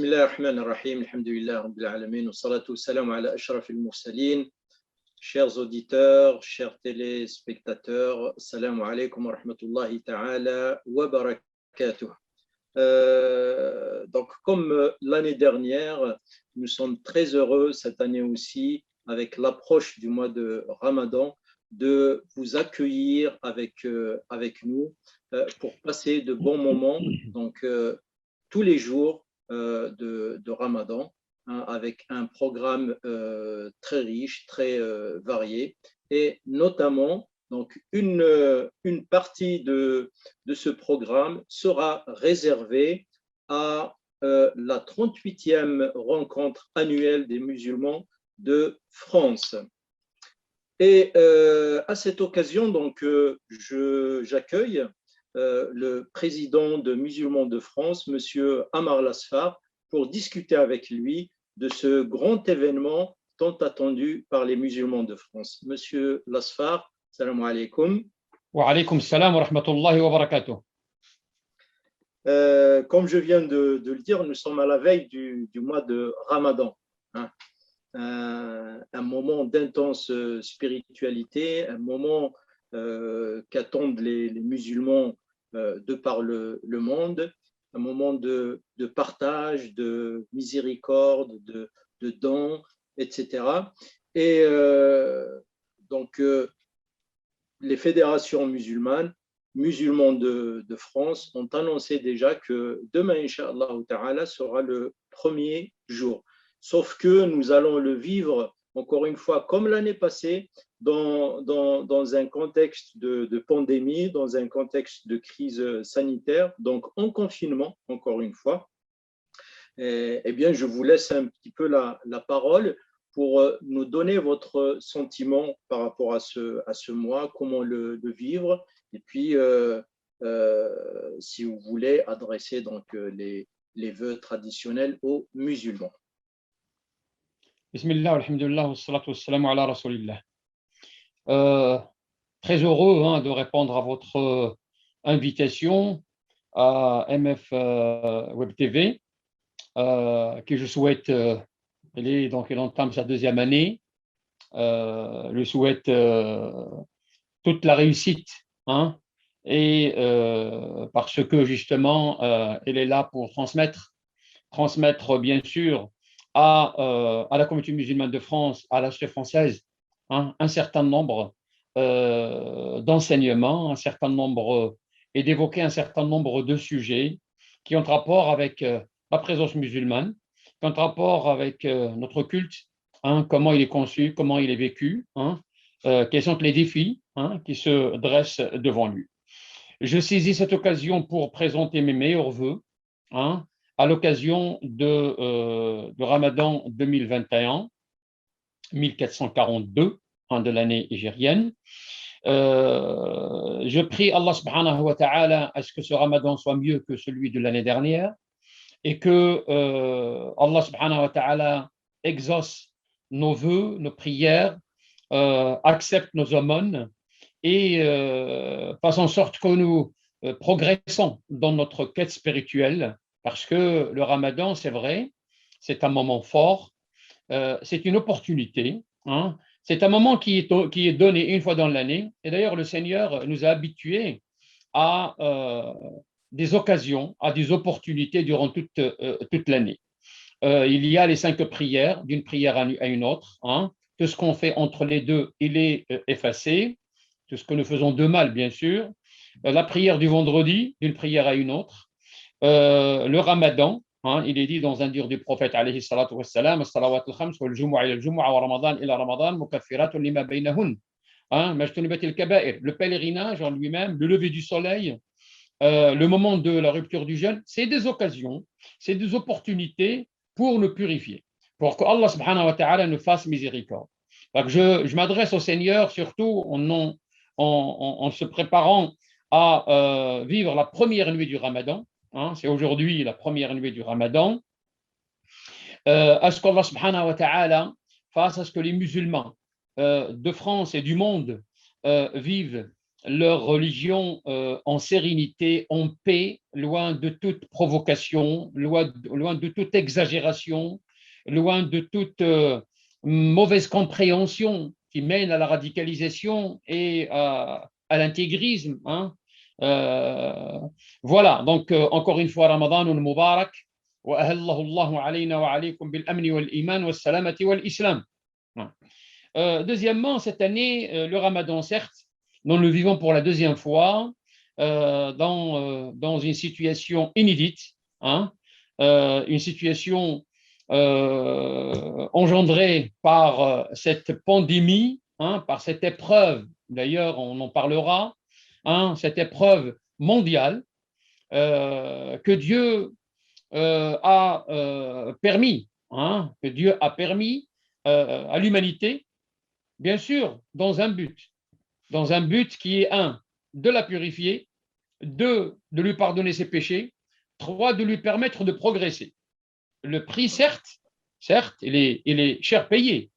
بسم الله الرحمن الرحيم الحمد لله رب العالمين والصلاة والسلام على أشرف المرسلين. Chers auditeurs, chers téléspectateurs, assalamu alaikum wa rahmatullahi ta'ala wa barakatuh. Donc, comme l'année dernière, nous sommes très heureux cette année aussi, avec l'approche du mois de Ramadan, de vous accueillir avec nous pour passer de bons moments, donc tous les jours de Ramadan, hein, avec un programme très riche, très varié, et notamment donc une partie de ce programme sera réservée à la 38e rencontre annuelle des musulmans de France. Et à cette occasion, donc, j'accueille le président de Musulmans de France, Monsieur Amar Lasfar, pour discuter avec lui de ce grand événement tant attendu par les musulmans de France. Monsieur Lasfar, salam alaikum. Wa alaykum salam wa rahmatullahi wa barakatuh. Comme je viens de le dire, nous sommes à la veille du mois de Ramadan, hein. Un moment d'intense spiritualité, un moment qu'attendent les musulmans de par le monde, un moment de partage, de miséricorde, de dons, etc. Et donc, les fédérations musulmans de France ont annoncé déjà que demain, Inch'Allah ta'ala, sera le premier jour. Sauf que nous allons le vivre, encore une fois, comme l'année passée, dans un contexte de pandémie, dans un contexte de sanitaire, donc en confinement, encore une fois. Eh bien, je vous laisse un petit peu la parole pour nous donner votre sentiment par rapport à ce mois, comment le vivre, et puis, si vous voulez, adresser donc les vœux traditionnels aux musulmans. Bismillah, alhamdulillah, wa salatu wa salamu ala rasulillah. Très heureux de répondre à votre invitation à MF Web TV, que je souhaite, elle entame sa deuxième année. Je souhaite toute la réussite, et parce que justement, elle est là pour transmettre bien sûr à la communauté musulmane de France, à la société française, un certain nombre d'enseignements, et d'évoquer un certain nombre de sujets qui ont rapport avec la présence musulmane, qui ont rapport avec notre culte, comment il est conçu, comment il est vécu, quels sont les défis qui se dressent devant lui. Je saisis cette occasion pour présenter mes meilleurs vœux à l'occasion de Ramadan 2021, 1442 de l'année hégérienne. Je prie Allah subhanahu wa ta'ala à ce que ce Ramadan soit mieux que celui de l'année dernière et que Allah subhanahu wa ta'ala exauce nos vœux, nos prières, accepte nos aumônes et fasse en sorte que nous progressons dans notre quête spirituelle, parce que le Ramadan, c'est vrai, c'est un moment fort, c'est une opportunité, c'est un moment qui est donné une fois dans l'année. Et d'ailleurs, le Seigneur nous a habitués à des occasions, à des opportunités durant toute l'année. Il y a les 5 prières, d'une prière à une autre. Tout ce qu'on fait entre les deux, il est effacé. Tout ce que nous faisons de mal, bien sûr. La prière du vendredi, d'une prière à une autre. Le Ramadan, il est dit dans un dir du prophète alayhi salatu wassalam, as-salawat al-khams wal jumu'a ila al-jumu'a wa ramadan ila ramadan mukaffiratun lima baynahun. Le pèlerinage en lui-même, le lever du soleil, le moment de la rupture du jeûne, c'est des occasions, c'est des opportunités pour nous purifier, pour que Allah subhanahu wa ta'ala nous fasse miséricorde. Donc je m'adresse au Seigneur surtout en se préparant à vivre la première nuit du Ramadan. C'est aujourd'hui la première nuit du Ramadan. À ce qu'Allah subhanahu wa ta'ala fasse à ce que les musulmans de France et du monde vivent leur religion en sérénité, en paix, loin de toute provocation, loin de toute exagération, loin de toute mauvaise compréhension qui mène à la radicalisation et à l'intégrisme. Hein. Voilà, donc encore une fois, Ramadan al-Mubarak, وأهله الله علينا وعليكم بالأمن والإيمان والسلامة والإسلام. Deuxièmement, cette année, le Ramadan, certes, nous le vivons pour la deuxième fois dans une situation inédite, hein, une situation engendrée par cette pandémie, hein, par cette épreuve, d'ailleurs on en parlera, hein, cette épreuve mondiale que Dieu a permis, hein, que Dieu a permis à l'humanité, bien sûr, dans un but qui est un, de la purifier, deux, de lui pardonner ses péchés, trois, de lui permettre de progresser. Le prix, certes, il est cher payé.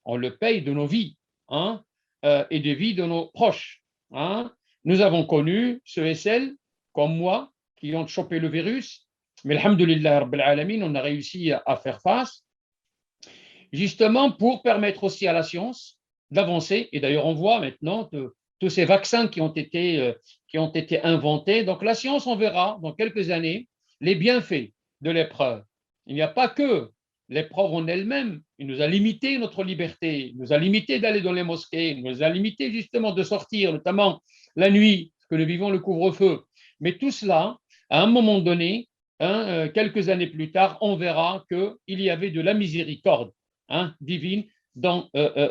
On le paye de nos vies, hein, et des vies de nos proches. Hein. Nous avons connu ceux et celles, comme moi, qui ont chopé le virus, mais alhamdoulilah rabbil alamin, on a réussi à faire face, justement pour permettre aussi à la science d'avancer. Et d'ailleurs, on voit maintenant tous ces vaccins qui ont été inventés. Donc, la science, on verra dans quelques années les bienfaits de l'épreuve. Il n'y a pas que l'épreuve en elle-même. Il nous a limité notre liberté, il nous a limité d'aller dans les mosquées, il nous a limité justement de sortir, notamment la nuit, parce que nous vivons le couvre-feu. Mais tout cela, à un moment donné, hein, quelques années plus tard, on verra qu'il y avait de la miséricorde, hein, divine dans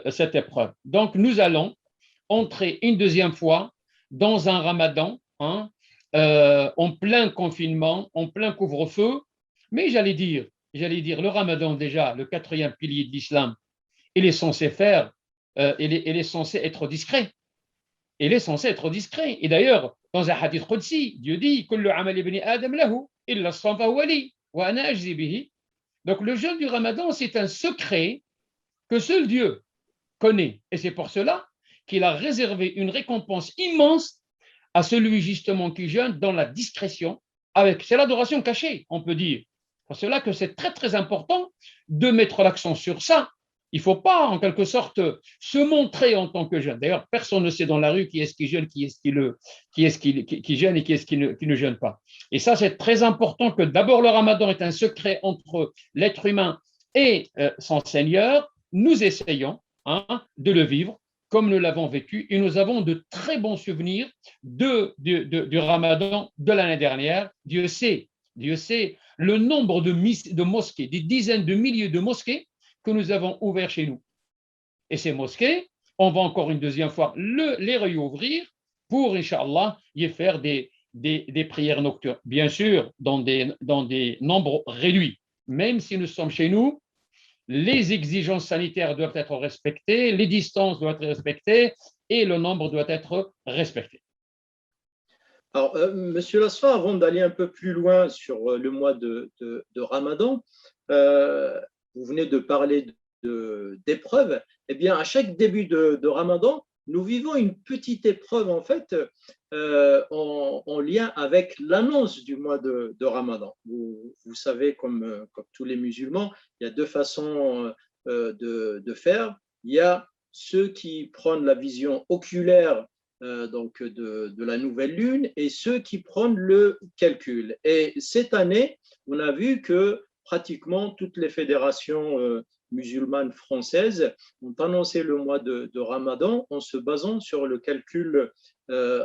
cette épreuve. Donc, nous allons entrer une deuxième fois dans un ramadan, hein, en plein confinement, en plein couvre-feu, mais j'allais dire, le ramadan déjà, le quatrième pilier de l'islam, il est censé il est censé être discret. Il est censé être discret. Et d'ailleurs, dans un hadith qudsi, Dieu dit « Kullu amal ibn Adam lahu, illa as-sawm fahuwa li, wa ana ajzi bihi » Donc, le jeûne du ramadan, c'est un secret que seul Dieu connaît. Et c'est pour cela qu'il a réservé une récompense immense à celui justement qui jeûne dans la discrétion. C'est l'adoration cachée, on peut dire. C'est pour cela que c'est très, très important de mettre l'accent sur ça. Il ne faut pas, en quelque sorte, se montrer en tant que jeune. D'ailleurs, personne ne sait dans la rue qui est-ce qui jeûne, qui jeûne et qui est-ce qui ne jeûne pas. Et ça, c'est très important que d'abord le ramadan est un secret entre l'être humain et son Seigneur. Nous essayons, hein, de le vivre comme nous l'avons vécu et nous avons de très bons souvenirs du ramadan de l'année dernière. Dieu sait le nombre de mosquées, des dizaines de milliers de mosquées que nous avons ouvertes chez nous. Et ces mosquées, on va encore une deuxième fois les réouvrir pour, Inch'Allah, y faire des prières nocturnes. Bien sûr, dans des nombres réduits. Même si nous sommes chez nous, les exigences sanitaires doivent être respectées, les distances doivent être respectées et le nombre doit être respecté. Alors, Monsieur Lasfa, avant d'aller un peu plus loin sur le mois de Ramadan, vous venez de parler d'épreuves. Eh bien, à chaque début de Ramadan, nous vivons une petite épreuve en fait en lien avec l'annonce du mois de Ramadan. Vous savez, comme tous les musulmans, il y a deux façons de faire. Il y a ceux qui prennent la vision oculaire donc de la nouvelle lune et ceux qui prennent le calcul. Et cette année, on a vu que pratiquement toutes les fédérations musulmanes françaises ont annoncé le mois de Ramadan en se basant sur le calcul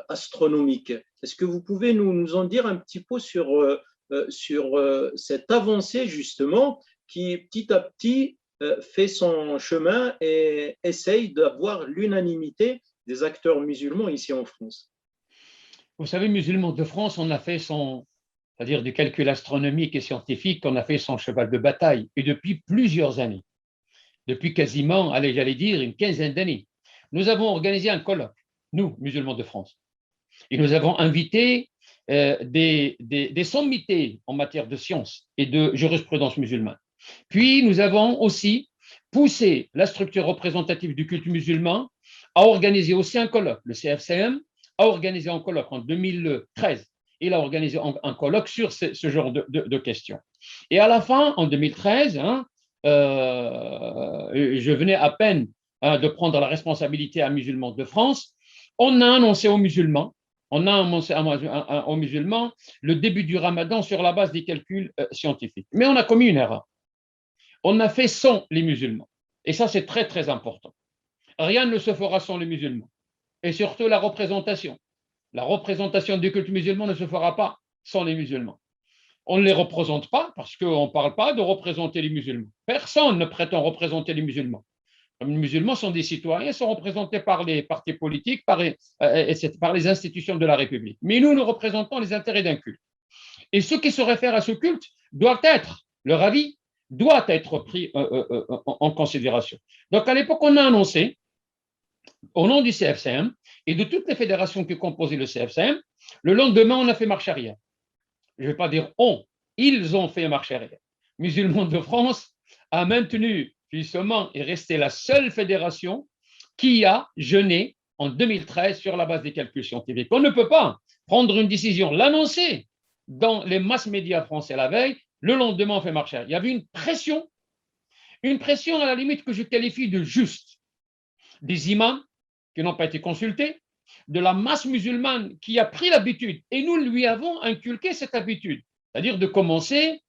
astronomique. Est-ce que vous pouvez nous en dire un petit peu sur cette avancée justement qui petit à petit fait son chemin et essaye d'avoir l'unanimité des acteurs musulmans ici en France? Vous savez, musulmans de France, on a fait c'est-à-dire du calcul astronomique et scientifique, on a fait son cheval de bataille, et depuis plusieurs années, depuis quasiment, j'allais dire, une quinzaine d'années. Nous avons organisé un colloque, nous, musulmans de France, et nous avons invité des sommités en matière de sciences et de jurisprudence musulmane. Puis, nous avons aussi poussé la structure représentative du culte musulman à organiser aussi un colloque, le CFCM, a organisé un colloque en 2013. Il a organisé un colloque sur ce genre de questions. Et à la fin, en 2013, je venais à peine de prendre la responsabilité à Musulmans de France. On a annoncé aux musulmans, le début du Ramadan sur la base des calculs scientifiques. Mais on a commis une erreur. On a fait sans les musulmans. Et ça, c'est très, très important. Rien ne se fera sans les musulmans. Et surtout la représentation. La représentation du culte musulman ne se fera pas sans les musulmans. On ne les représente pas parce qu'on ne parle pas de représenter les musulmans. Personne ne prétend représenter les musulmans. Les musulmans sont des citoyens, sont représentés par les partis politiques, par les institutions de la République. Mais nous représentons les intérêts d'un culte. Et ce qui se réfère à ce culte doit être, leur avis doit être pris en considération. Donc à l'époque, on a annoncé, au nom du CFCM et de toutes les fédérations qui composaient le CFCM, le lendemain, on a fait marche arrière. Je ne vais pas dire on, ils ont fait marche arrière. Musulmans de France a maintenu justement et resté la seule fédération qui a jeûné en 2013 sur la base des calculs scientifiques. On ne peut pas prendre une décision, l'annoncer dans les masses médias français la veille, le lendemain on fait marche arrière. Il y avait une pression à la limite que je qualifie de juste. Des imams qui n'ont pas été consultés, de la masse musulmane qui a pris l'habitude, et nous lui avons inculqué cette habitude, c'est-à-dire de commencer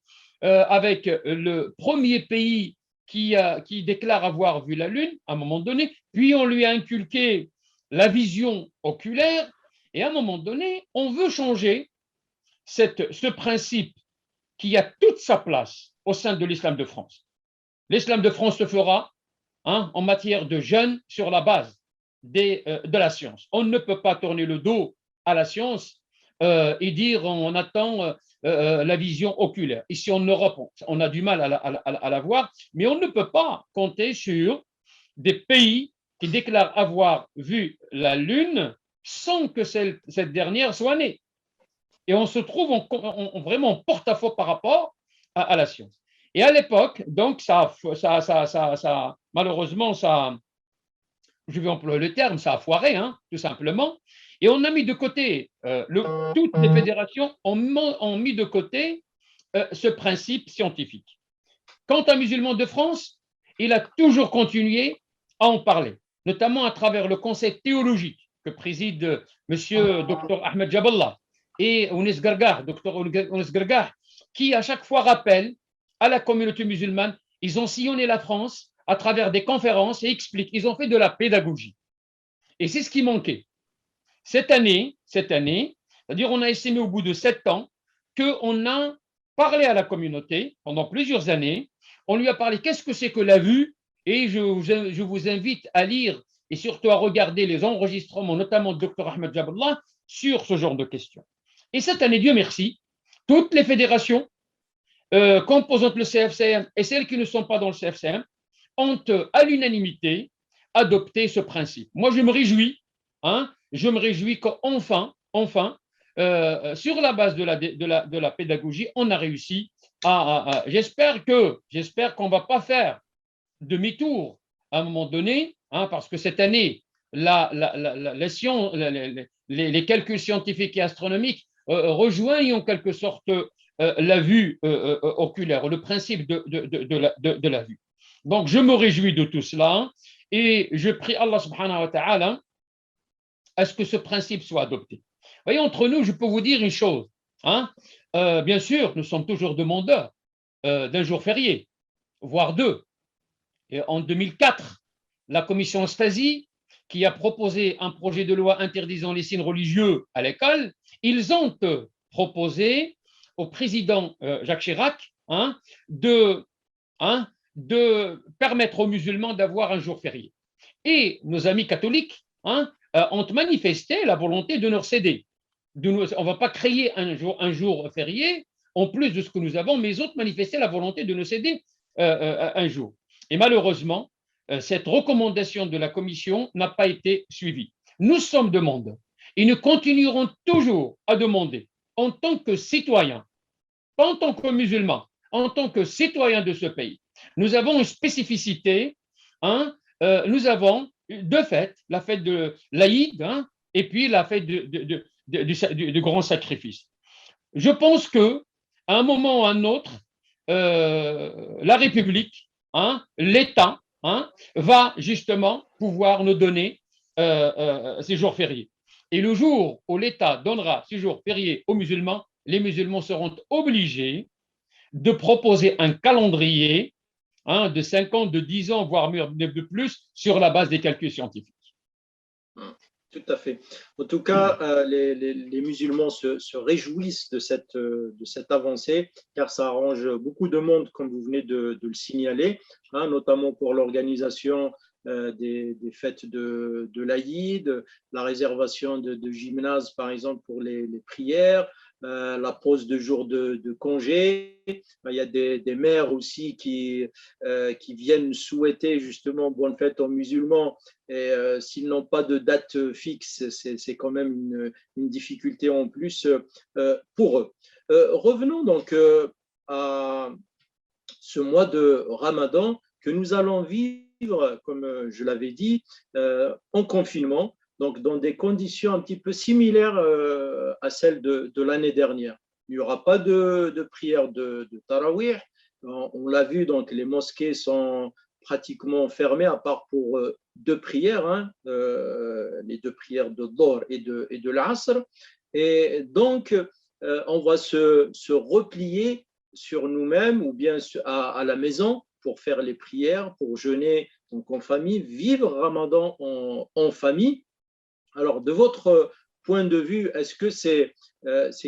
avec le premier pays qui déclare avoir vu la Lune à un moment donné, puis on lui a inculqué la vision oculaire, et à un moment donné, on veut changer ce principe qui a toute sa place au sein de l'islam de France. L'islam de France se fera en matière de jeûne sur la base de la science. On ne peut pas tourner le dos à la science et dire on attend la vision oculaire. Ici en Europe, on a du mal à la voir, mais on ne peut pas compter sur des pays qui déclarent avoir vu la Lune sans que cette dernière soit née. Et on se trouve vraiment en porte-à-faux par rapport à la science. Et à l'époque, donc, malheureusement, je vais employer le terme, ça a foiré, tout simplement. Et on a mis de côté, toutes les fédérations ont mis de côté ce principe scientifique. Quant à Musulmans de France, il a toujours continué à en parler, notamment à travers le conseil théologique que préside monsieur Dr Ahmed Jaballah et Ounes Gargar, Dr Ounes Gargar, qui à chaque fois rappelle à la communauté musulmane, ils ont sillonné la France à travers des conférences et expliquent, ils ont fait de la pédagogie. Et c'est ce qui manquait. Cette année, c'est-à-dire on a estimé au bout de 7 ans qu'on a parlé à la communauté pendant plusieurs années, on lui a parlé qu'est-ce que c'est que la vue, et je vous invite à lire et surtout à regarder les enregistrements, notamment de Dr Ahmed Jaballah, sur ce genre de questions. Et cette année, Dieu merci, toutes les fédérations composantes le CFCM et celles qui ne sont pas dans le CFCM ont à l'unanimité adopté ce principe. Moi, je me réjouis qu'enfin, sur la base de la pédagogie, on a réussi j'espère qu'on ne va pas faire demi-tour à un moment donné, parce que cette année, les calculs scientifiques et astronomiques rejoignent en quelque sorte la vue oculaire, le principe de la vue. Donc, je me réjouis de tout cela et je prie Allah subhanahu wa ta'ala à ce que ce principe soit adopté. Voyez, entre nous, je peux vous dire une chose. Bien sûr, nous sommes toujours demandeurs d'un jour férié, voire 2. Et en 2004, la commission Stasi, qui a proposé un projet de loi interdisant les signes religieux à l'école, ils ont proposé au président Jacques Chirac de permettre aux musulmans d'avoir un jour férié. Et nos amis catholiques ont manifesté la volonté de nous céder. On ne va pas créer un jour férié, en plus de ce que nous avons, mais ils ont manifesté la volonté de nous céder un jour. Et malheureusement, cette recommandation de la Commission n'a pas été suivie. Nous sommes demandeurs et nous continuerons toujours à demander en tant que citoyens, pas en tant que musulmans, en tant que citoyens de ce pays. Nous avons une spécificité, nous avons de fait la fête de l'Aïd et puis la fête du grand sacrifice. Je pense que à un moment ou à un autre, la République, l'État, va justement pouvoir nous donner ces jours fériés. Et le jour où l'État donnera ces jours fériés aux musulmans, les musulmans seront obligés de proposer un calendrier de 5 ans, de 10 ans, voire de plus, sur la base des calculs scientifiques. Tout à fait. En tout cas, les musulmans se réjouissent de cette avancée, car ça arrange beaucoup de monde, comme vous venez de le signaler, notamment pour l'organisation des fêtes de l'Aïd, la réservation de gymnases, par exemple, pour les prières, la pose de jours de congé. Il y a des mères aussi qui viennent souhaiter justement bonne fête aux musulmans, et s'ils n'ont pas de date fixe, c'est quand même une difficulté en plus pour eux. Revenons donc à ce mois de Ramadan que nous allons vivre, comme je l'avais dit, en confinement, donc dans des conditions un petit peu similaires à celles de l'année dernière. Il n'y aura pas de prière de Tarawih. On l'a vu, donc les mosquées sont pratiquement fermées, à part pour deux prières, les deux prières de Dhuhr et de l'Asr. Et donc, on va se replier sur nous-mêmes ou bien à la maison pour faire les prières, pour jeûner donc en famille, vivre Ramadan en famille. Alors, de votre point de vue, est-ce que c'est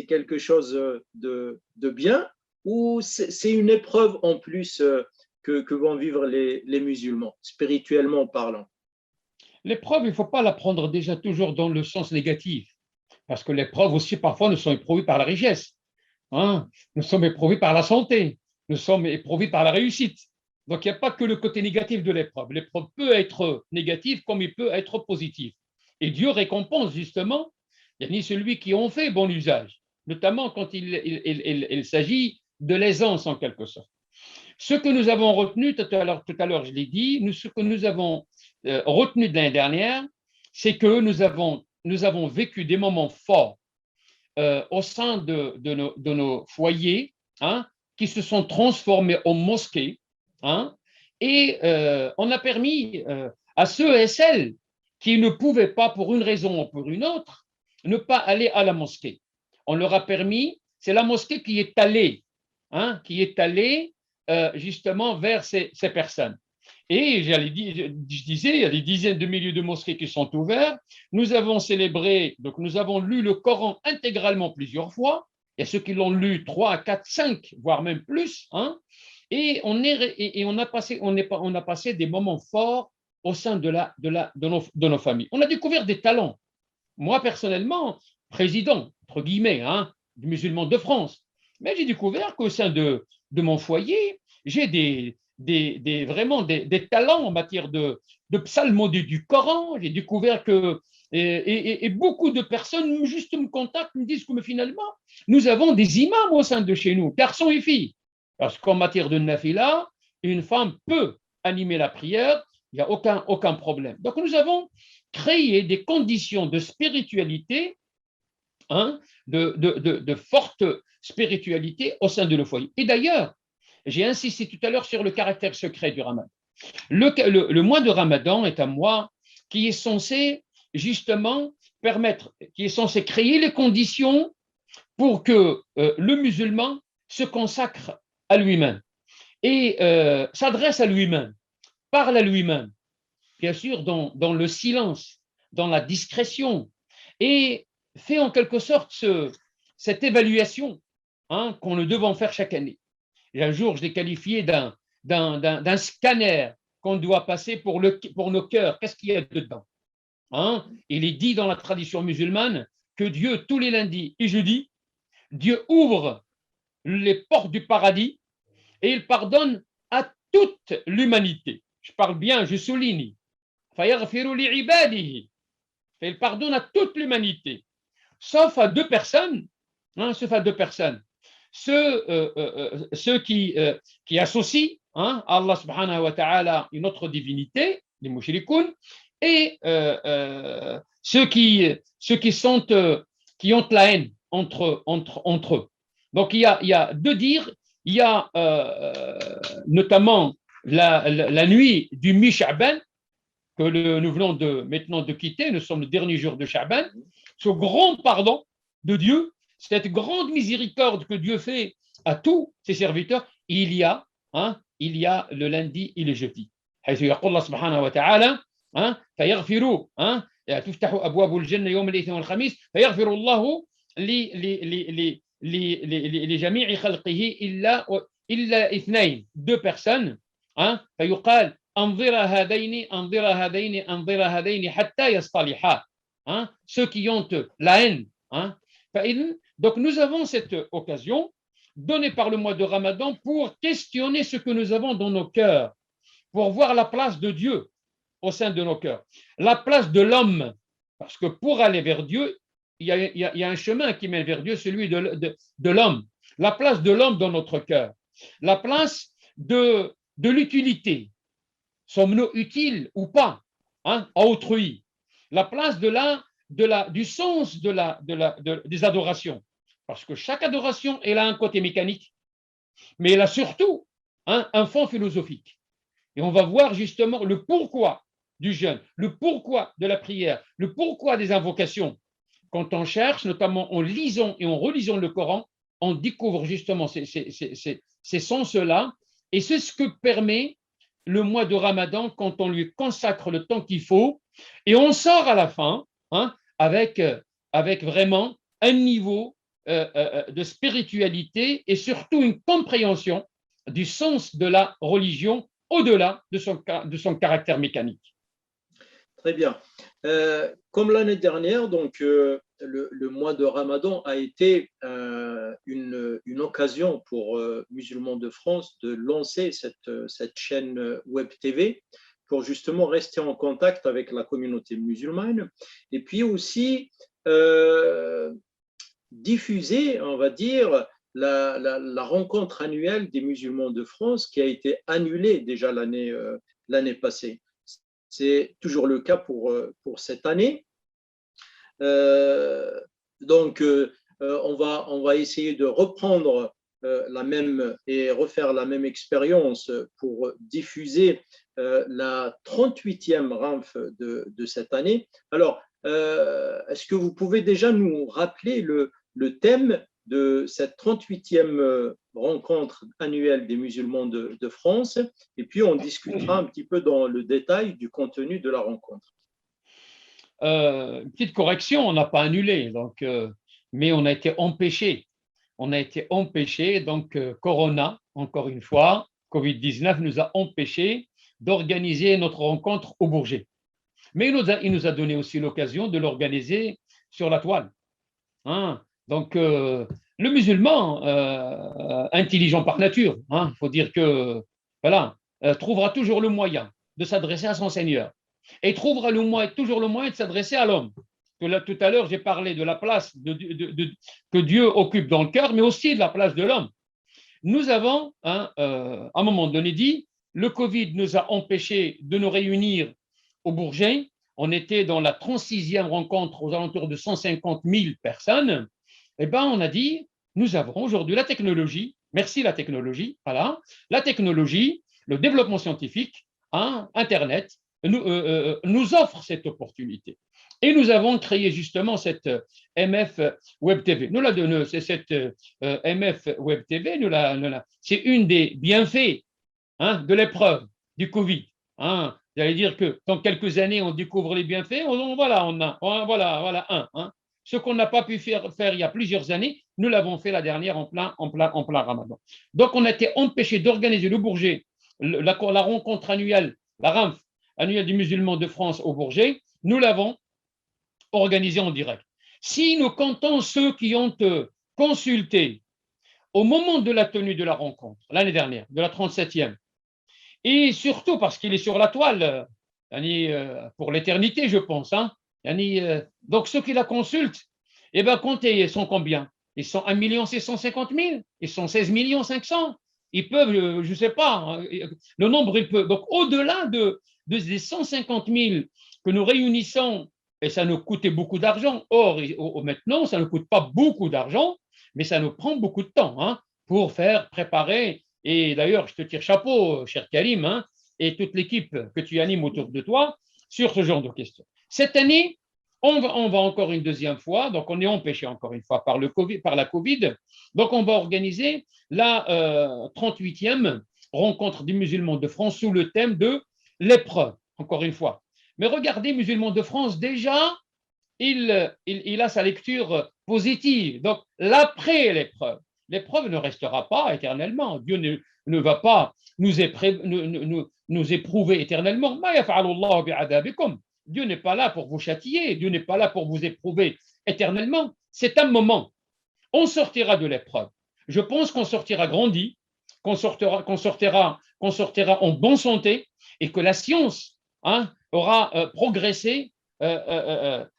quelque chose de bien, ou c'est une épreuve en plus que vont vivre les musulmans, spirituellement parlant? L'épreuve, il ne faut pas la prendre déjà toujours dans le sens négatif, parce que l'épreuve aussi, parfois, nous sommes éprouvés par la richesse. Nous sommes éprouvés par la santé, nous sommes éprouvés par la réussite. Donc, il n'y a pas que le côté négatif de l'épreuve. L'épreuve peut être négative comme il peut être positif. Et Dieu récompense justement celui qui en fait bon usage, notamment quand il s'agit de l'aisance en quelque sorte. Ce que nous avons retenu, tout à l'heure je l'ai dit, ce que nous avons retenu de l'année dernière, c'est que nous avons vécu des moments forts au sein de nos foyers, qui se sont transformés en mosquées, et on a permis à ceux et celles qui ne pouvaient pas, pour une raison ou pour une autre, ne pas aller à la mosquée. On leur a permis, c'est la mosquée qui est allée justement vers ces personnes. Et je disais, il y a des dizaines de milliers de mosquées qui sont ouvertes. Nous avons célébré, donc nous avons lu le Coran intégralement plusieurs fois. Il y a ceux qui l'ont lu 3, 4, 5, voire même plus. Et on a passé des moments forts au sein de nos familles. On a découvert des talents. Moi, personnellement, président, entre guillemets, du musulman de France, mais j'ai découvert qu'au sein de mon foyer, j'ai vraiment des talents en matière de psalmodie du Coran. J'ai découvert que, et beaucoup de personnes juste me contactent, me disent que finalement, nous avons des imams au sein de chez nous, garçons et filles. Parce qu'en matière de nafila, une femme peut animer la prière, il n'y a aucun problème. Donc, nous avons créé des conditions de spiritualité, de forte spiritualité au sein de nos foyers. Et d'ailleurs, j'ai insisté tout à l'heure sur le caractère secret du Ramadan. Le mois de Ramadan est un mois qui est censé justement qui est censé créer les conditions pour que le musulman se consacre à lui-même et s'adresse à lui-même, parle à lui-même, bien sûr dans le silence, dans la discrétion, et fait en quelque sorte cette évaluation qu'on nous devons faire chaque année. Et un jour, je l'ai qualifié d'un scanner qu'on doit passer pour nos cœurs. Qu'est-ce qu'il y a dedans? Il est dit dans la tradition musulmane que Dieu, tous les lundis et jeudis, Dieu ouvre les portes du paradis et il pardonne à toute l'humanité. Je parle bien, je souligne. Il pardonne à toute l'humanité, sauf à deux personnes, ceux qui associent Allah subhanahu wa ta'ala une autre divinité, les mushrikoun, et qui ont la haine entre eux. Donc, il y a deux dires. Il y a notamment la nuit du mi-Sha'ban, que nous venons maintenant de quitter. Nous sommes le dernier jour de Sha'ban. Ce grand pardon de Dieu, cette grande miséricorde que Dieu fait à tous ses serviteurs, il y a le lundi et le jeudi. حيث يقول الله سبحانه وتعالى فيغفر تفتح أبواب الجنة يوم الاثنين والخميس فيغفر الله لجميع خلقه إلا اثنين deux personnes فيقال أنظر هذين حتى يصطلحا ceux qui ont la haine donc nous avons cette occasion donnée par le mois de Ramadan pour questionner ce que nous avons dans nos cœurs, pour voir la place de Dieu au sein de nos cœurs, la place de l'homme, parce que pour aller vers Dieu, il y a un chemin qui mène vers Dieu, celui de l'homme, la place de l'homme dans notre cœur, la place de l'utilité, sommes-nous utiles ou pas à autrui, la place du sens des adorations, parce que chaque adoration, elle a un côté mécanique, mais elle a surtout un fond philosophique. Et on va voir justement le pourquoi du jeûne, le pourquoi de la prière, le pourquoi des invocations. Quand on cherche, notamment en lisant et en relisant le Coran, on découvre justement ces sens-là, et c'est ce que permet le mois de Ramadan quand on lui consacre le temps qu'il faut, et on sort à la fin avec vraiment un niveau de spiritualité et surtout une compréhension du sens de la religion au-delà de son caractère mécanique. Très bien. Comme l'année dernière, donc, le mois de Ramadan a été une occasion pour Musulmans de France de lancer cette chaîne Web TV pour justement rester en contact avec la communauté musulmane et puis aussi diffuser, on va dire, la rencontre annuelle des musulmans de France qui a été annulée déjà l'année passée. C'est toujours le cas pour cette année. Donc, on va essayer de reprendre et refaire la même expérience pour diffuser la 38e RANF de cette année. Alors, est-ce que vous pouvez déjà nous rappeler le thème de cette 38e rencontre annuelle des musulmans de France, et puis on discutera un petit peu dans le détail du contenu de la rencontre. Petite correction, on n'a pas annulé, donc, mais on a été empêché. On a été empêché, donc Corona, encore une fois, Covid-19 nous a empêchés d'organiser notre rencontre au Bourget. Mais il nous a donné aussi l'occasion de l'organiser sur la toile. Donc, le musulman, intelligent par nature, il faut dire que, voilà, trouvera toujours le moyen de s'adresser à son Seigneur et trouvera toujours le moyen de s'adresser à l'homme. Tout à l'heure, j'ai parlé de la place que Dieu occupe dans le cœur, mais aussi de la place de l'homme. Nous avons, à un moment donné, dit, le Covid nous a empêchés de nous réunir au Bourget. On était dans la 36e rencontre aux alentours de 150 000 personnes. Eh bien, on a dit, nous avons aujourd'hui la technologie, merci la technologie, voilà, la technologie, le développement scientifique, Internet, nous offre cette opportunité. Et nous avons créé justement cette MF Web TV. Cette MF Web TV, c'est une des bienfaits de l'épreuve du Covid. J'allais dire que dans quelques années, on découvre les bienfaits. Voilà un. Ce qu'on n'a pas pu faire il y a plusieurs années, nous l'avons fait la dernière en plein Ramadan. Donc, on a été empêché d'organiser le Bourget, la rencontre annuelle, la RANF annuelle des musulmans de France au Bourget. Nous l'avons organisée en direct. Si nous comptons ceux qui ont consulté au moment de la tenue de la rencontre, l'année dernière, de la 37e, et surtout parce qu'il est sur la toile, pour l'éternité, je pense, donc ceux qui la consultent, eh bien, comptez, ils sont combien? Ils sont 1 650 000, ils sont 16 500 000, ils peuvent, je ne sais pas, le nombre, il peut. Donc, au-delà des 150 000 que nous réunissons et ça nous coûtait beaucoup d'argent. Or, maintenant, ça ne coûte pas beaucoup d'argent, mais ça nous prend beaucoup de temps hein, pour faire préparer. Et d'ailleurs, je te tire chapeau, cher Karim, hein, et toute l'équipe que tu animes autour de toi sur ce genre de questions. Cette année, on va encore une deuxième fois, donc on est empêché encore une fois par la Covid, donc on va organiser la 38e rencontre des musulmans de France sous le thème de l'épreuve, encore une fois. Mais regardez, musulmans de France, déjà, il a sa lecture positive. Donc, l'après l'épreuve. L'épreuve ne restera pas éternellement. Dieu ne va pas nous éprouver éternellement. Dieu n'est pas là pour vous châtier. Dieu n'est pas là pour vous éprouver éternellement. C'est un moment. On sortira de l'épreuve. Je pense qu'on sortira grandi, qu'on sortira en bonne santé et que la science hein, aura progressé notamment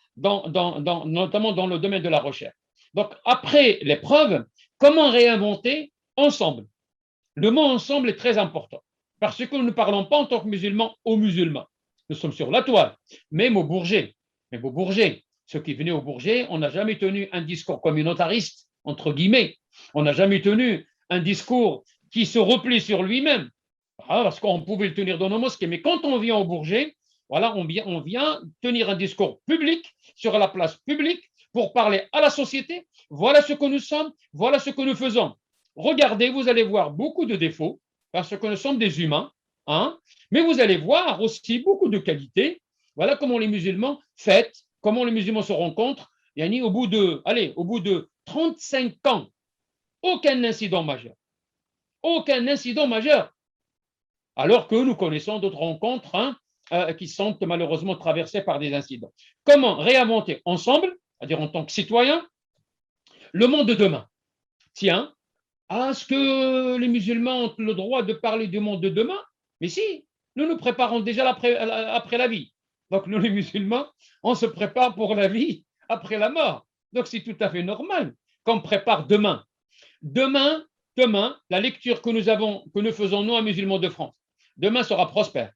dans le domaine de la recherche. Donc, après l'épreuve, comment réinventer ensemble? Le mot ensemble est très important parce que nous ne parlons pas en tant que musulmans aux musulmans. Nous sommes sur la toile, même au Bourget. Même au Bourget, ceux qui venaient au Bourget, on n'a jamais tenu un discours communautariste, entre guillemets. On n'a jamais tenu un discours qui se replie sur lui-même, parce qu'on pouvait le tenir dans nos mosquées. Mais quand on vient au Bourget, voilà, on vient tenir un discours public sur la place publique pour parler à la société. Voilà ce que nous sommes, voilà ce que nous faisons. Regardez, vous allez voir beaucoup de défauts parce que nous sommes des humains, hein, mais vous allez voir aussi beaucoup de qualités. Voilà comment les musulmans fêtent, comment les musulmans se rencontrent. Yani, au bout de 35 ans, aucun incident majeur. Aucun incident majeur. Alors que nous connaissons d'autres rencontres hein, qui sont malheureusement traversées par des incidents. Comment réinventer ensemble, c'est-à-dire en tant que citoyens, le monde de demain? Tiens, est-ce que les musulmans ont le droit de parler du monde de demain? Mais si, nous nous préparons déjà après la vie. Donc nous les musulmans, on se prépare pour la vie après la mort. Donc c'est tout à fait normal qu'on prépare demain. Demain, la lecture que nous faisons nous, à musulmans de France, demain sera prospère.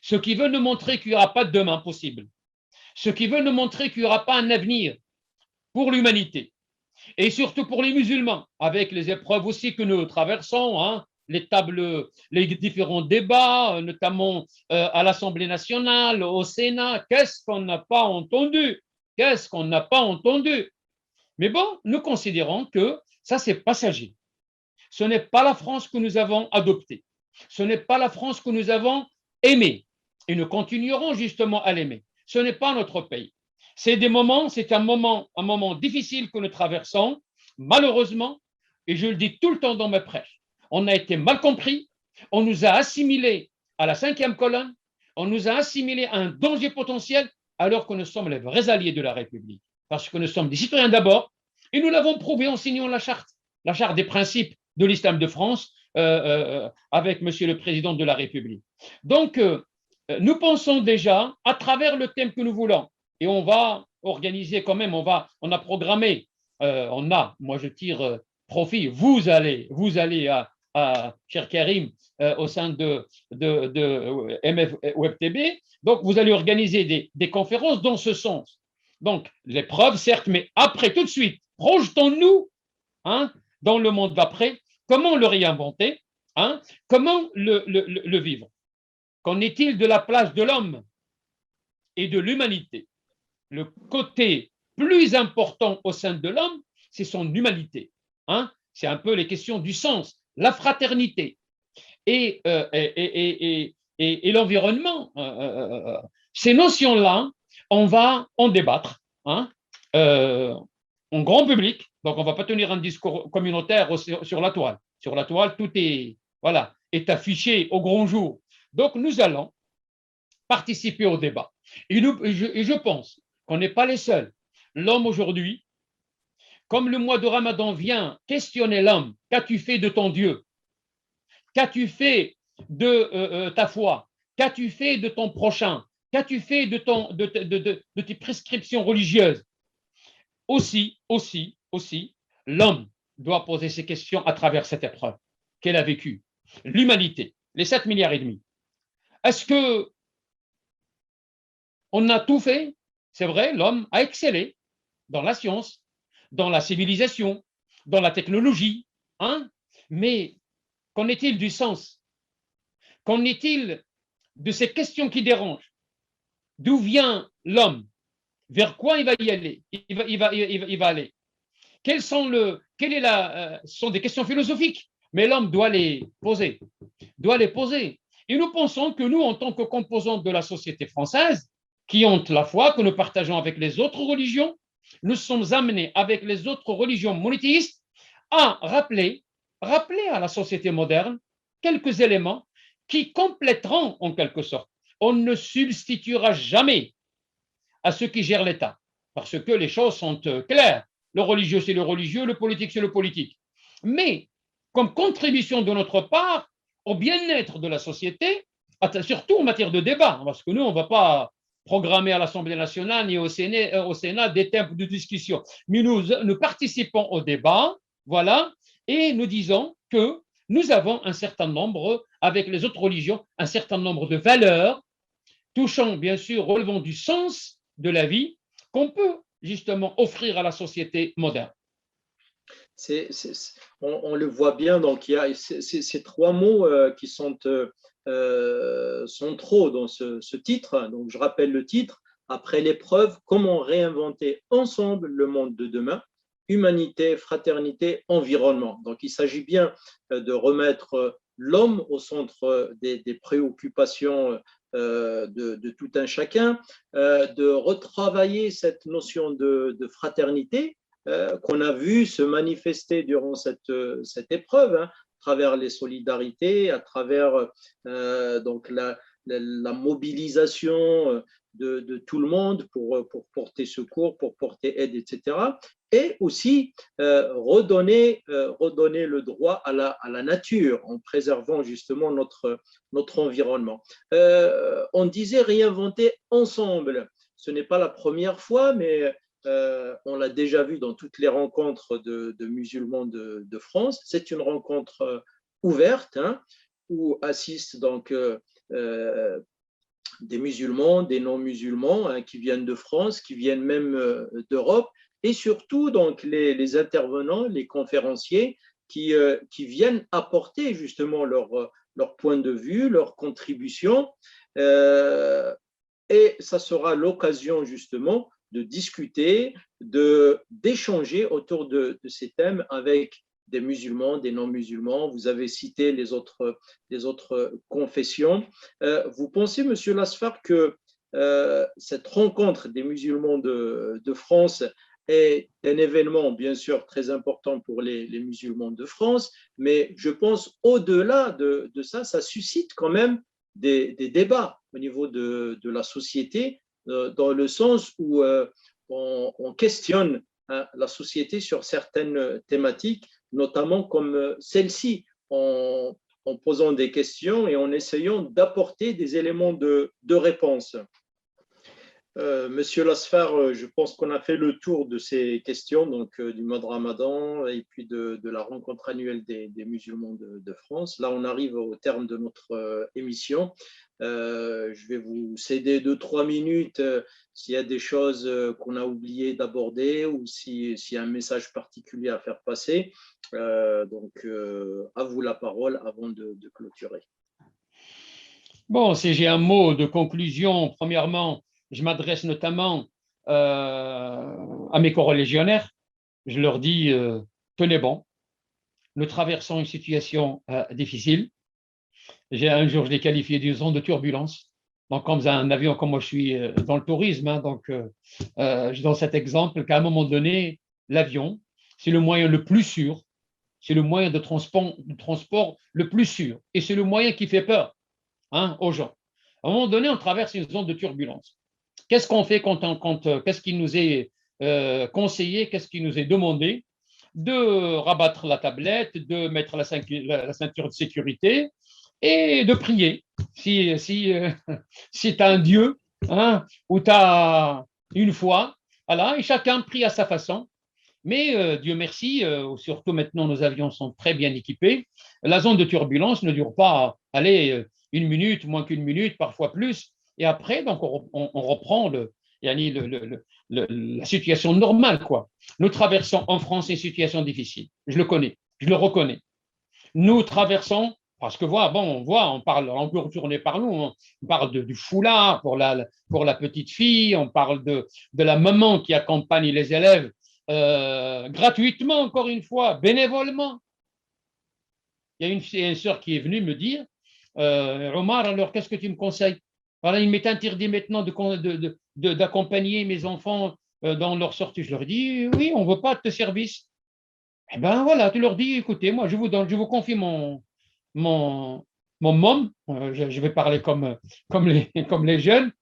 Ce qui veut nous montrer qu'il n'y aura pas de demain possible. Ce qui veut nous montrer qu'il n'y aura pas un avenir pour l'humanité. Et surtout pour les musulmans, avec les épreuves aussi que nous traversons, hein, les différents débats, notamment à l'Assemblée nationale, au Sénat. Qu'est-ce qu'on n'a pas entendu? Qu'est-ce qu'on n'a pas entendu? Mais bon, nous considérons que ça, c'est passager. Ce n'est pas la France que nous avons adoptée. Ce n'est pas la France que nous avons aimée. Et nous continuerons justement à l'aimer. Ce n'est pas notre pays. C'est un moment difficile que nous traversons, malheureusement, et je le dis tout le temps dans mes prêches. On a été mal compris, on nous a assimilés à la 5e colonne, on nous a assimilés à un danger potentiel, alors que nous sommes les vrais alliés de la République. Parce que nous sommes des citoyens d'abord, et nous l'avons prouvé en signant la charte des principes de l'islam de France avec Monsieur le Président de la République. Donc, nous pensons déjà, à travers le thème que nous voulons, et on va organiser quand même, on a programmé, moi je tire profit, vous allez cher Karim, au sein de MF WebTB, donc vous allez organiser des conférences dans ce sens. Donc, l'épreuve, certes, mais après, tout de suite, projetons-nous hein, dans le monde d'après, comment le réinventer, hein, comment le vivre. Qu'en est-il de la place de l'homme et de l'humanité? Le côté plus important au sein de l'homme, c'est son humanité. Hein? C'est un peu les questions du sens, la fraternité et l'environnement. Ces notions-là, on va en débattre hein, en grand public. Donc, on ne va pas tenir un discours communautaire sur la toile. Sur la toile, tout est affiché au grand jour. Donc, nous allons participer au débat. Et je pense qu'on n'est pas les seuls. L'homme aujourd'hui, comme le mois de Ramadan vient questionner l'homme, qu'as-tu fait de ton Dieu? Qu'as-tu fait de ta foi? Qu'as-tu fait de ton prochain? Qu'as-tu fait de tes prescriptions religieuses? Aussi, l'homme doit poser ces questions à travers cette épreuve qu'elle a vécue. L'humanité, les 7,5 milliards. Est-ce que on a tout fait c'est vrai, l'homme a excellé dans la science, dans la civilisation, dans la technologie, hein? Mais qu'en est-il du sens? Qu'en est-il de ces questions qui dérangent? D'où vient l'homme? Vers quoi il va y aller? Il va aller. Ce sont des questions philosophiques, mais l'homme doit les poser. Doit les poser. Et nous pensons que nous, en tant que composantes de la société française, qui ont la foi que nous partageons avec les autres religions, nous sommes amenés avec les autres religions monothéistes à rappeler à la société moderne quelques éléments qui compléteront en quelque sorte. On ne substituera jamais à ceux qui gèrent l'État, parce que les choses sont claires. Le religieux, c'est le religieux, le politique, c'est le politique. Mais comme contribution de notre part au bien-être de la société, surtout en matière de débat, parce que nous, on ne va pas programmer à l'Assemblée nationale ni au Sénat des thèmes de discussion. Mais nous participons au débat, voilà, et nous disons que nous avons un certain nombre, avec les autres religions, un certain nombre de valeurs touchant, bien sûr, relevant du sens de la vie qu'on peut justement offrir à la société moderne. On le voit bien, donc il y a ces trois mots qui sont trop dans ce titre. Donc je rappelle le titre, après l'épreuve, comment réinventer ensemble le monde de demain, humanité, fraternité, environnement. Donc il s'agit bien de remettre l'homme au centre des préoccupations de tout un chacun, de retravailler cette notion de fraternité qu'on a vu se manifester durant cette épreuve, hein, à travers les solidarités, à travers donc la mobilisation de tout le monde pour porter secours, pour porter aide, etc. Et aussi redonner le droit à la nature en préservant justement notre environnement. On disait réinventer ensemble. Ce n'est pas la première fois, mais on l'a déjà vu dans toutes les rencontres de musulmans de France. C'est une rencontre ouverte, hein, où assistent donc des musulmans, des non-musulmans, hein, qui viennent de France, qui viennent même d'Europe, et surtout donc les intervenants, les conférenciers qui viennent apporter justement leur point de vue, leur contribution. Et ça sera l'occasion justement de discuter, d'échanger autour de ces thèmes avec des musulmans, des non-musulmans. Vous avez cité les autres confessions. Vous pensez, Monsieur Lasfar, que cette rencontre des musulmans de France est un événement, bien sûr, très important pour les musulmans de France, mais je pense au-delà de ça, ça suscite quand même des débats au niveau de la société, dans le sens où on questionne, hein, la société sur certaines thématiques, notamment comme celle-ci, en posant des questions et en essayant d'apporter des éléments de réponse. Monsieur Lasfar, je pense qu'on a fait le tour de ces questions, donc du mois de Ramadan et puis de la rencontre annuelle des musulmans de France. Là, on arrive au terme de notre émission. Je vais vous céder 2-3 minutes s'il y a des choses qu'on a oublié d'aborder ou s'il y a un message particulier à faire passer. Donc, à vous la parole avant de clôturer. Bon, si j'ai un mot de conclusion, premièrement, je m'adresse notamment à mes coreligionnaires. Je leur dis, tenez bon, nous traversons une situation difficile. Un jour, je l'ai qualifié d'une zone de turbulence. Donc, comme un avion, comme moi je suis dans le tourisme, hein, donc je donne cet exemple qu'à un moment donné, l'avion, c'est le moyen le plus sûr, c'est le moyen de transport le plus sûr et c'est le moyen qui fait peur, hein, aux gens. À un moment donné, on traverse une zone de turbulence. Qu'est-ce qu'on fait qu'est-ce qui nous est conseillé, qu'est-ce qui nous est demandé? De rabattre la tablette, de mettre la ceinture de sécurité et de prier. Si tu as un Dieu, hein, ou tu as une foi, voilà, et chacun prie à sa façon. Mais Dieu merci, surtout maintenant nos avions sont très bien équipés. La zone de turbulence ne dure pas, allez, une minute, moins qu'une minute, parfois plus. Et après, donc on reprend yani la situation normale, quoi. Nous traversons en France une situation difficile. Je le connais, je le reconnais. Nous traversons, parce que voilà, bon, on parle, on peut retourner par nous, on parle du foulard pour la petite fille, on parle de la maman qui accompagne les élèves gratuitement, encore une fois, bénévolement. Il y a une sœur qui est venue me dire, Omar, alors qu'est-ce que tu me conseilles? Voilà, il m'est interdit maintenant d'accompagner mes enfants dans leur sortie. Je leur dis, oui, on ne veut pas de service. Eh bien voilà, tu leur dis, écoutez, moi je vous confie mon môme, je vais parler comme les jeunes.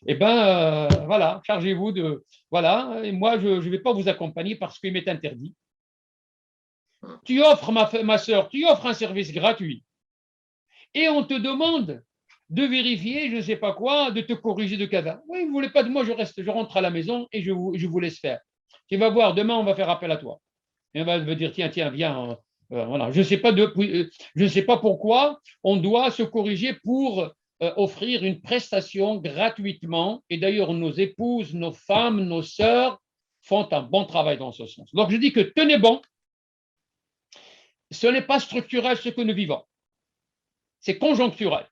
Eh bien voilà, chargez-vous de, voilà, et moi je ne vais pas vous accompagner parce qu'il m'est interdit. Tu offres, ma soeur, tu offres un service gratuit et on te demande de vérifier, je ne sais pas quoi, de te corriger de casa. Oui, vous ne voulez pas de moi, je rentre à la maison et je vous laisse faire. Tu vas voir, demain on va faire appel à toi. Et on va me dire, tiens, viens. Voilà. Je ne sais pas pourquoi on doit se corriger pour offrir une prestation gratuitement. Et d'ailleurs, nos épouses, nos femmes, nos sœurs font un bon travail dans ce sens. Donc, je dis que tenez bon, ce n'est pas structurel ce que nous vivons. C'est conjoncturel.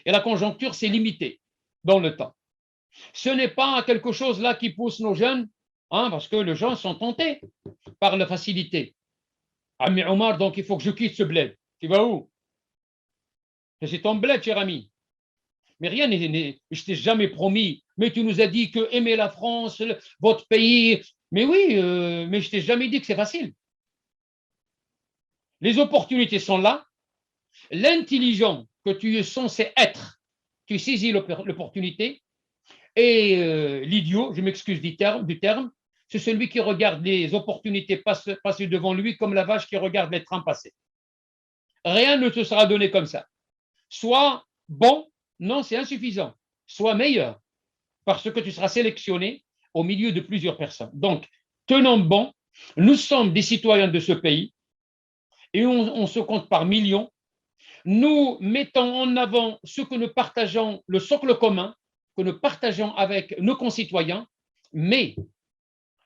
Et la conjoncture, c'est limité dans le temps. Ce n'est pas quelque chose là qui pousse nos jeunes, parce que les gens sont tentés par la facilité. Ami Omar, donc il faut que je quitte ce bled. Tu vas où? C'est ton bled, cher ami. Mais rien n'est. Je t'ai jamais promis. Mais tu nous as dit que aimer la France, votre pays. Mais oui, mais je t'ai jamais dit que c'est facile. Les opportunités sont là. L'intelligent que tu es censé être, tu saisis l'opportunité. Et l'idiot, je m'excuse du terme, c'est celui qui regarde les opportunités passer devant lui comme la vache qui regarde les trains passer. Rien ne te sera donné comme ça. Soit bon, non, c'est insuffisant. Soit meilleur, parce que tu seras sélectionné au milieu de plusieurs personnes. Donc, tenons bon, nous sommes des citoyens de ce pays et on se compte par millions. Nous mettons en avant ce que nous partageons, le socle commun, que nous partageons avec nos concitoyens, mais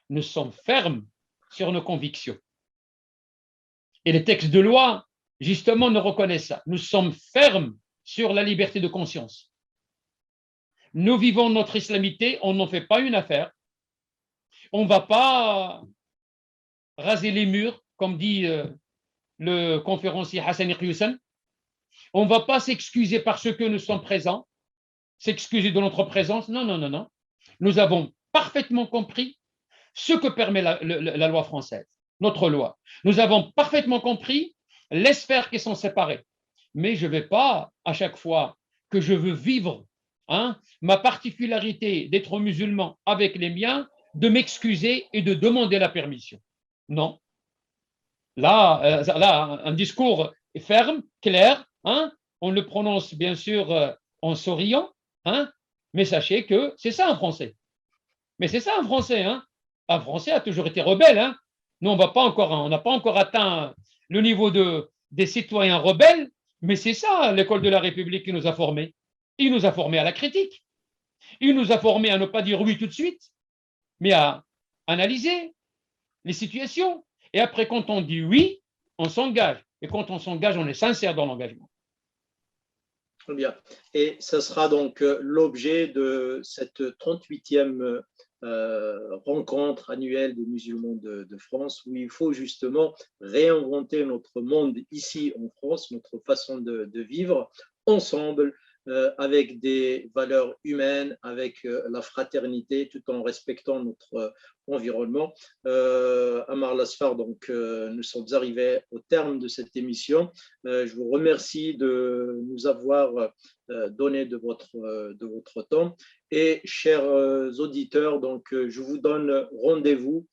nous sommes fermes sur nos convictions. Et les textes de loi, justement, nous reconnaissent ça. Nous sommes fermes sur la liberté de conscience. Nous vivons notre islamité, on n'en fait pas une affaire. On ne va pas raser les murs, comme dit le conférencier Hassan Iqiyoussen. On ne va pas s'excuser parce que nous sommes présents, s'excuser de notre présence. Non, non, non, non. Nous avons parfaitement compris ce que permet la loi française, notre loi. Nous avons parfaitement compris les sphères qui sont séparées. Mais je ne vais pas, à chaque fois que je veux vivre ma particularité d'être musulman avec les miens, de m'excuser et de demander la permission. Non. Là, un discours ferme, clair, on le prononce bien sûr en souriant, mais sachez que c'est ça un Français. Mais c'est ça un Français. Un Français a toujours été rebelle. Nous, on n'a pas encore atteint le niveau des citoyens rebelles, mais c'est ça l'école de la République qui nous a formés. Il nous a formés à la critique. Il nous a formés à ne pas dire oui tout de suite, mais à analyser les situations. Et après, quand on dit oui, on s'engage. Et quand on s'engage, on est sincère dans l'engagement. Très bien. Et ce sera donc l'objet de cette 38e rencontre annuelle des musulmans de France, où il faut justement réinventer notre monde ici en France, notre façon de vivre ensemble, avec des valeurs humaines, avec la fraternité, tout en respectant notre environnement. Amar Lasfar, donc nous sommes arrivés au terme de cette émission. Je vous remercie de nous avoir donné de votre temps. Et chers auditeurs, donc je vous donne rendez-vous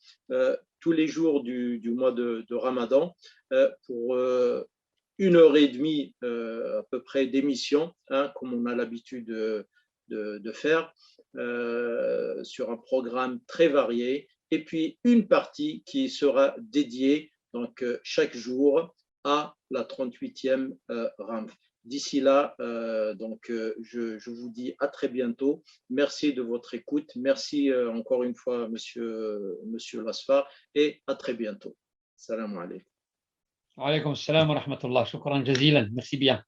tous les jours du mois de Ramadan pour 1h30 à peu près d'émission, comme on a l'habitude de faire, sur un programme très varié, et puis une partie qui sera dédiée donc chaque jour à la 38e Ramv. D'ici là, je vous dis à très bientôt. Merci de votre écoute. Merci encore une fois, monsieur Lasfa, et à très bientôt. Salam alaikum. Wa alaykum assalam wa rahmatullah. Shukran jazilan. Merci bien.